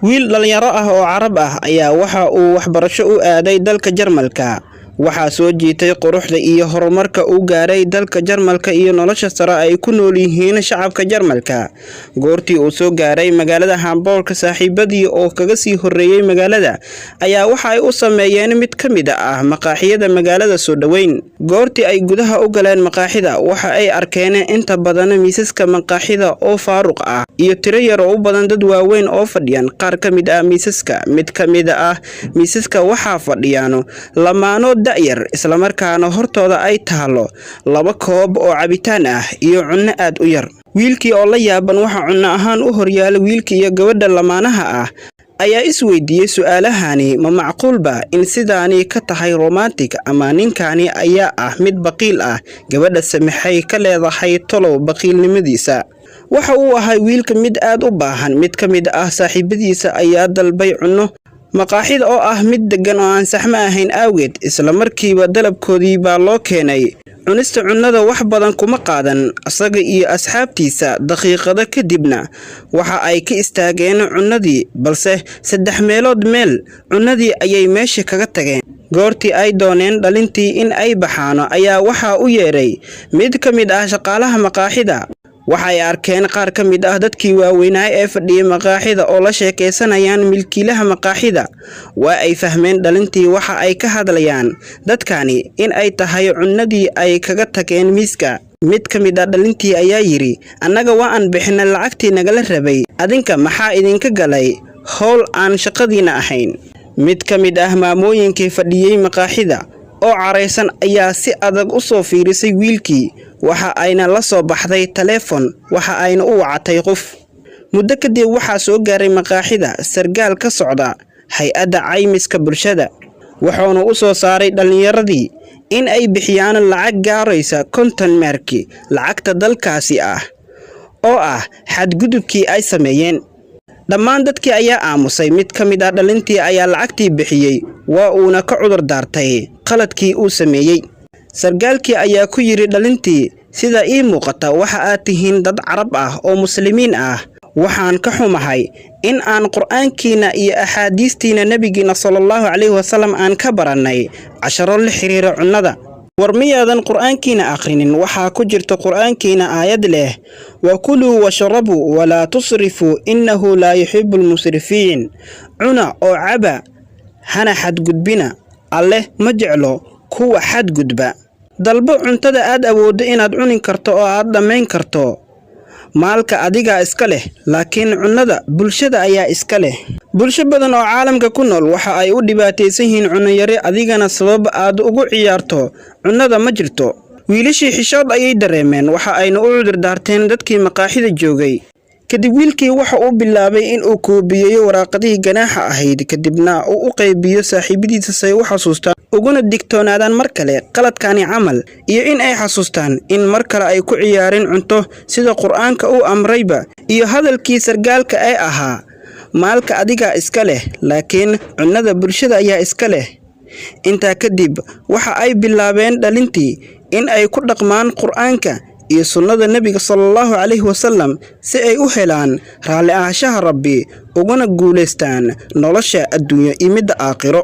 wiil dhalinyaro ah oo Carab ah ayaa waxa uu waxbarasho u aaday dalka Jarmalka. Waxaa soo jiitay quruxda iyo horumarka uu gaaray dalka Jarmalka iyo nolosha sare ay ku nool yihiin shacabka Jarmalka. Goortii uu soo gaaray magaalada Hamburg, saaxiibadii oo kaga sii horeeyay magaalada ayaa waxa ay u sameeyeen mid ka mid ah maqaaxiyada magaalada soo dhaweyn. Goortii ay gudaha u galeen maqaaxida, waxa ay arkeen inta badan miisaska maqaaxida oo faaruq ah iyo tiro yar oo u badan dad waaweyn oo fadhiyaan. Qaar ka mid ah miisaska waxaa fadhiyaan lamaano da'yar, isla markaana hortooda ay taalo 2 koob oo cabitaan ah iyo cunno aad u yar. Wiilkii oo la yaaban waxa cunno ahaan u horyaala wiilkii iyo gabadha lamaanaha ah ayaa isweydiiyay su'aalahani, ma macquulba in sidaani ka tahay romantic ama ninkani ayaa ah mid baqiil ah? Gabadha maxay ka leedahay tolow baqiilnimadiisa? Waxa uu ahaa wiilka mid aad u baahan. Mid ka mid ah saaxiibadiisa ayaa dalbay cunno maqaaxida oo ah mid degan oo aan saxmo ahayn awgeed, isla markiiba dalabkoodii baa loo keenay. Cunista cunnada wax badan kuma qaadan asaga iyo asxaabtiisa. Daqiiqado kadibna waxa ay ka istaageen cunnadii, balse 3 meelood meel cunnadii ayay meesha kaga tageen. Goortii ay dooneen dhalintii in ay baxaan ayaa waxa u yeeray mid ka mid ah shaqaalaha maqaaxida. Waxay arkeen qaar ka mid ah dadkii waaweynaa ee fadhiyay maqaaxida oo la sheekeysanayaan milkiilaha maqaaxida. Waa ay fahmeen dhalintii waxa ay ka hadlayaan dadkani in ay tahay cunnadii ay kaga tageen miiska. Mid ka mid ah dhalintii ayaa yiri, "Annaga waa aan bixinay lacagtii nagala rabay, adinka maxaa idinka galay howl aan shaqadiina ahayn?" Mid ka mid ah maamooyinkii fadhiyay maqaaxida oo careysan ayaa si adag u soo fiirisay wiilkii. Waxa ayna la soo baxday telefoon, waxa ayna u wacatay qof. Muddo kadib waxaa soo gaaray maqaaxida sargaal ka socda hay'adda caymiska bulshada. Wuxuuna u soo saaray dhalinyaradii in ay bixiyaan lacag gaaraysa 50 marki lacagta dalkaasi ah oo ah xadgudubkii ay sameeyeen. Dhammaan dadkii ayaa aamusay. Mid ka mid ah dhalintii ayaa lacagtii bixiyay, waa uuna ka cudur daartay qaladkii uu sameeyay. Sargaalkii ayaa ku yiri dhalintii, "Sida ii muuqata waxa aad tihiin dad Carab ah oo muslimiin ah. Waxaan ka xumahay in aan Qur'aankiina iyo axaadiistiina nabigiina sallallahu alayhi wasallam aan ka baranay casharo la xiriira cunnada. War miyaadan Qur'aankiina akhrinin? Waxaa ku jirta Qur'aankiina aayad leh, wa kuluu washrabuu walaa tusrifuu innahu laa yuhibbul musrifiin. Cuna oo caba, hana xadgudbina. Alle ma jeclo kuwa xadgudba. Dalbo cuntada aad awooddo inaad cuni karto oo aad dhammayn karto. Maalka adiga iska leh, laakiin cunnada bulshada ayaa iska leh." Bulsho badan oo caalamka ku nool waxa ay u dhibaataysan yihiin cunno yari, adigana sabab aad ugu ciyaarto cunnada ma jirto. Wiilashii xishood ayay dareemeen, waxa ayna u cudur daarteen dadkii maqaaxida joogay. Kadib wiilkii waxa uu bilaabay in uu koobiyeeyo waraaqadii ganaaxa ahayd, kadibna uu u qaybiyo saaxiibadiisa si ay u xasuustaan uguna digtoonaadaan mar kale qaladkani camal, iyo in ay xasuustaan in mar kale ay ku ciyaareen cunto sida Qur'aanka uu amrayba, iyo hadalkii sargaalka ay ahaa, "Maalka adiga iska leh, laakiin cunnada bulshada ayaa iska leh." Intaa kadib waxa ay bilaabeen dhalintii in ay ku dhaqmaan Qur'aanka iyo sunnada nabiga sallallahu alayhi wasallam si ay u helaan raalli ahaanshaha Rabbi uguna guuleystaan nolosha adduunyo iyo midda aakhiro.